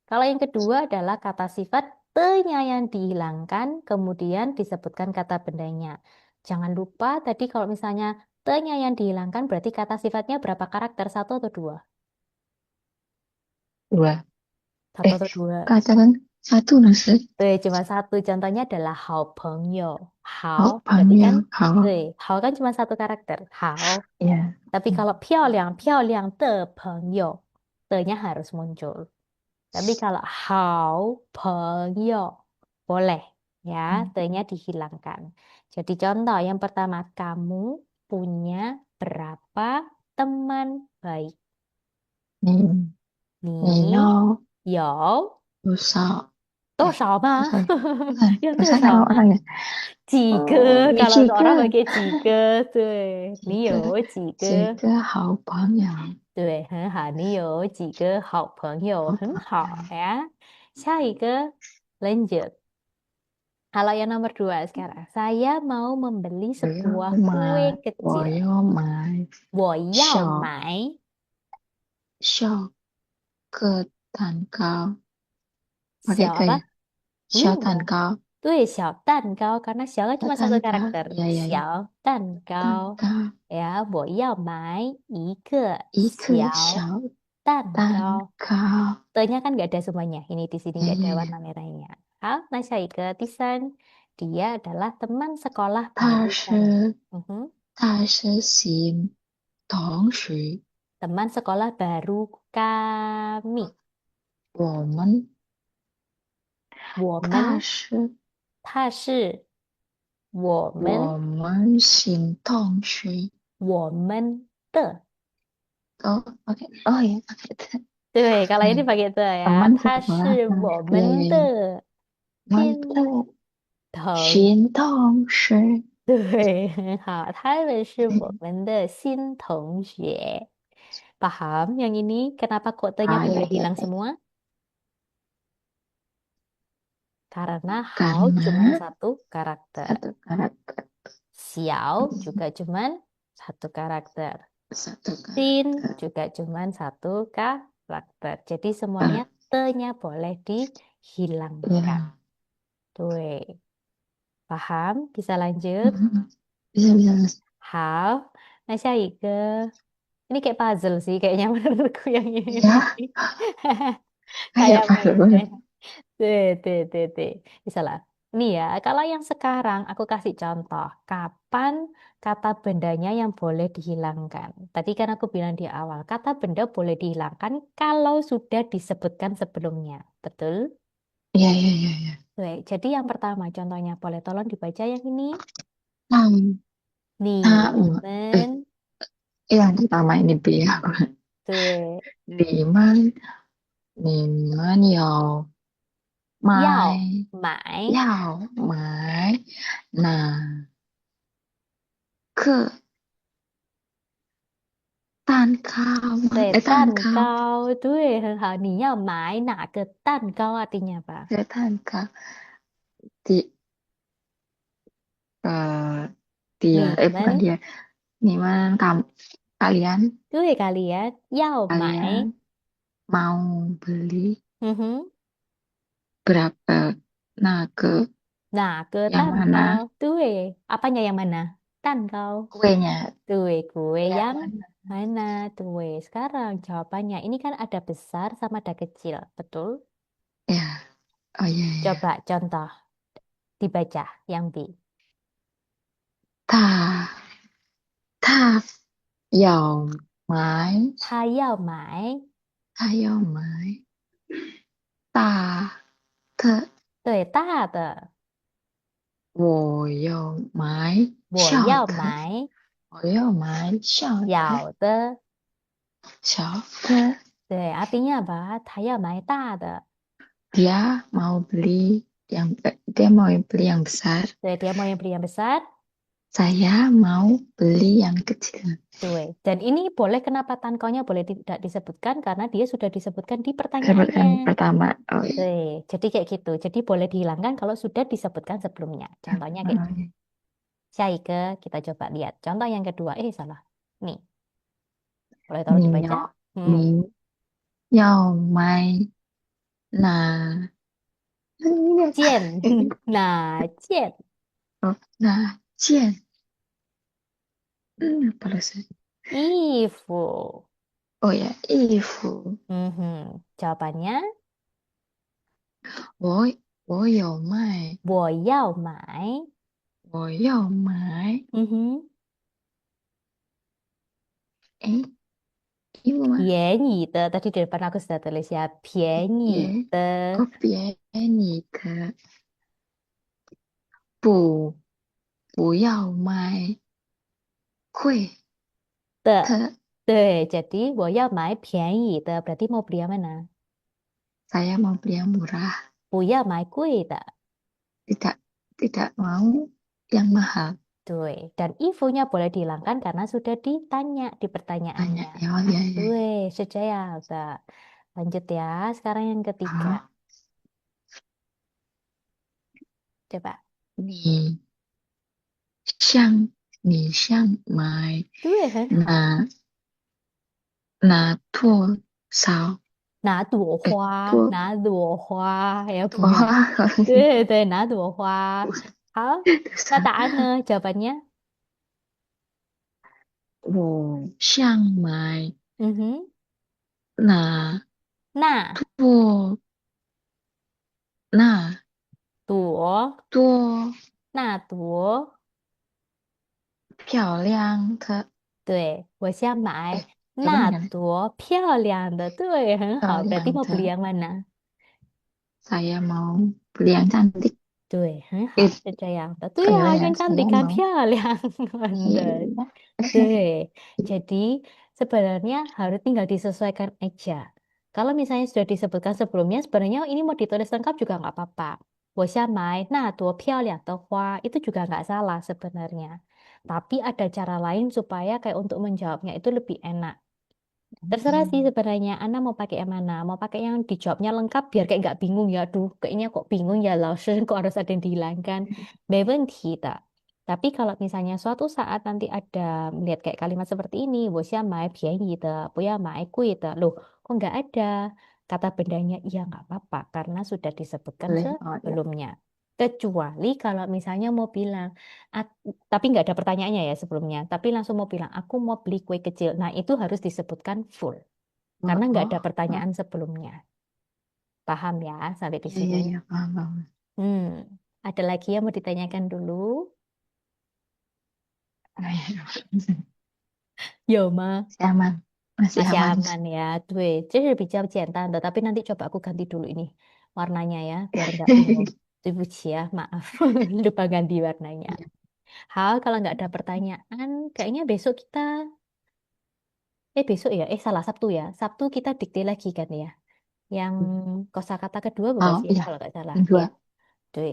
Kalau yang kedua adalah kata sifat te-nya yang dihilangkan, kemudian disebutkan kata bendanya. Jangan lupa tadi kalau misalnya te-nya yang dihilangkan berarti kata sifatnya berapa karakter? 1 atau 2? Dua. 1 Eh, atau 2? katakan satu nasi. 对, cuma satu. Contohnya adalah 好朋友. Hao, Hao berarti kan, Pangyo, hao. hao kan cuma 1 karakter. Hao. Ya. Tapi kalau 漂亮的朋友, te-nya harus muncul. Tapi kalau 好朋友, boleh ya, te-nya dihilangkan. Jadi contoh yang pertama, kamu punya berapa teman baik? 你你你要有多少？多哎，少吗？多少？bukan, 有多 bahasa 少 kalau 吗？orang ya. 几 Oh, 个？kalau seorang Jika, pakai 几个，对，你有几个？jika 好朋友，对，很好，你有几个好朋友？好很朋友。好呀。下一个，lanjut. Kalau yang nomor 2 sekarang, saya mau membeli 我要 sebuah kue 买，我 kecil. 要买我要小买小个蛋糕。小 Pakai apa? 可以，小 Bling 蛋糕，对，小蛋糕, karena 小 kan 小 cuma satu 蛋糕，karakter. 呀呀呀，小蛋糕. 蛋糕，Ya, 我要买一个一颗小小蛋蛋糕. 糕，T-nya kan nggak ada semuanya. Ini di sini 呀 nggak ada 呀呀，warna merahnya. Ah, nah Syaike Tisan. Dia adalah teman sekolah 他 baru kami. 是 Mhm. 他是新同学，Teman sekolah baru kami. 我们他 Woman, 是他是我们我们新同学。我们的. Oh, oke. Oh ya, pakai itu. Tuh, kalau ini Hmm. pakai itu ya. Teman 他 sekolah. 是 Nah, 我 iya 们 iya 的 iya. 新 Mantap. 同 新同学。对，很好，他们是我们的新同学. Paham yang ini? Kenapa kotanya Ah, ya, boleh ya, hilang ya. semua? Karena hao cuma Karena satu karakter. satu karakter. Xiao juga cuma satu karakter. Satu Tin karakter. juga cuma satu karakter. Jadi semuanya Ah, te-nya boleh dihilangkan. ya. Tuh, paham? Bisa lanjut? Mhm. Bisa, bisa, Mas. Hao. Nah, Syaike. Ini kayak puzzle sih kayaknya menurutku yang ini. Iya, kayak Kayak pada bener. main. Tuh. Bisa lah. Ini ya, kalau yang sekarang aku kasih contoh. Kapan kata bendanya yang boleh dihilangkan? Tadi kan aku bilang di awal, kata benda boleh dihilangkan kalau sudah disebutkan sebelumnya. Betul? Iya, iya, iya, iya. Baik, jadi yang pertama contohnya boleh tolong dibaca yang ini. 上他们们yang pertama ini B ya. 对你们有要买买要买哪个蛋糕吗？对蛋蛋糕，糕，对，很好。你要买哪个蛋糕artinya apa? 蛋糕。di eh, dia bukan 你们 dia. Kalian 对 kalian 要买，kalian mau beli 嗯哼，berapa 那个哪个 yang 蛋 mana 糕？对，apanya yang mana？蛋糕。kuenya 对，kue yang yang mana mana? Tuh, sekarang jawabannya ini kan ada besar sama ada kecil, betul? ya oh iya ya Coba contoh dibaca yang B. 他要买他要买，他要买大的，对，大的，我要买我要小的，买我要买小的，小的。小的。对，artinya apa? 他要买大的。Dia mau beli dia mau beli yang besar. 对，dia mau yang beli yang besar. Saya mau beli yang kecil. 对, dan ini boleh kenapa tankaunya boleh tidak disebutkan karena dia sudah disebutkan di Yang pertanyaannya. pertama. Oh iya. Oke, jadi kayak gitu. Jadi boleh dihilangkan kalau sudah disebutkan sebelumnya. Contohnya kayak Oh, gitu. iya. Syaike, kita coba lihat. Contoh yang kedua. Salah. Nih, boleh tolong 你 dibaca? 要 Hmm. 你要买哪 Jian. Nah, Jian. oh, 哪件 apa sih? 衣服. Oh ya, 衣服 Jawabannya, 我有卖我要买.我要买 Mhm. 哎 gimana 便宜的. Tadi di depan aku sudah tulis ya. 便宜 别 的. oh 别你的不要买贵的. 的 对, jadi 我要买便宜的. Berarti mau beli yang mana? saya mau beli yang murah 不要买贵的. tidak tidak mau yang mahal Tuh, dan ifunya boleh dihilangkan karena sudah ditanya di banyak pertanyaannya. ya oh ya ya Tuh, sejaya. Udah. Lanjut ya. Sekarang yang ketiga. 好 Coba. 你想买 Tuh, 很好。拿多少拿朵花，多拿朵花，要不？多少对对，拿朵花。好，那答案呢？jawabannya? 我想买嗯哼，拿那多那朵，多那朵，漂亮的对，我想买 eh 那 gimana 朵漂亮的，对，很好。漂 Berarti 亮 mau beli 的 yang mana? saya mau beli yang cantik 对，很好，eh 是这样的。oh 对啊，ya yang saya cantik kan mau 漂亮，iya的。iya Deh, jadi sebenarnya harus tinggal disesuaikan aja. Kalau misalnya sudah disebutkan sebelumnya, sebenarnya ini mau ditulis lengkap juga nggak apa-apa. 我想买那朵漂亮的花 itu juga nggak salah sebenarnya. Tapi ada cara lain supaya kayak untuk menjawabnya itu lebih enak. Terserah sih Hmm. sebenarnya, Anda mau pakai yang mana? Mau pakai yang dijawabnya lengkap biar kayak nggak bingung ya. Aduh, kayaknya kok bingung ya, Laoshi, kok harus ada yang dihilangkan. 没问题的. Tapi kalau misalnya suatu saat nanti ada melihat kayak kalimat seperti ini, 我想买便宜的，不要买贵的. Loh, kok nggak ada kata bendanya? Iya, nggak apa-apa, karena sudah disebutkan boleh oh ya sebelumnya. Kecuali kalau misalnya mau bilang, "Ak- tapi nggak ada pertanyaannya ya sebelumnya, tapi langsung mau bilang, aku mau beli kue kecil." Nah, itu harus disebutkan full, oh karena nggak oh ada oh pertanyaan sebelumnya. Paham ya sampai di iya sini? iya iya paham paham Hmm, ada lagi yang mau ditanyakan dulu? oh, iya. Yo, Ma. Masih aman masih Masih aman aman ya. Due, 这是比较简单的, tapi nanti coba aku ganti dulu ini warnanya ya, biar nggak bingung. 对不起 ya, maaf. Lupa ganti warnanya. Hal, kalau nggak ada pertanyaan, kayaknya besok kita, besok ya, salah Sabtu ya. Sabtu kita dikte lagi kan ya. Yang kosakata kedua bukan Oh sih, iya, kalau nggak salah. yang Ya, dua. due.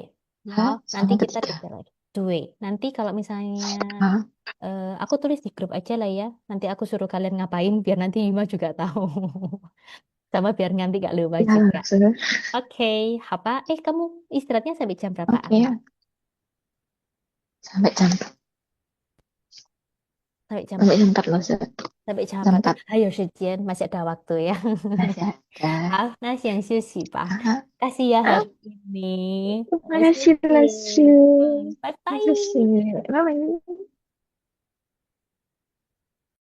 Ya, Hal, nanti sama kita ketiga. dikte lagi. Due. Nanti kalau misalnya Hah? aku tulis di grup aja lah ya. Nanti aku suruh kalian ngapain biar nanti Yuma juga tahu. Sama biar nanti gak lupa Ya, juga. sudah. Oke, apa? Kamu istirahatnya sampai jam berapaan? Oke ya, sampai jam Sampai jam sampai berapa? jam 4 loh, Zat. Sampai jam Jam 4. 4 Ayo, Shijian, masih ada waktu ya. masih ada. 好，那先休息吧。Ah, kasih ya ah, hari ini. terima Sampai kasih, sini. Lasyu. Bye Terima kasih. bye. Bye-bye.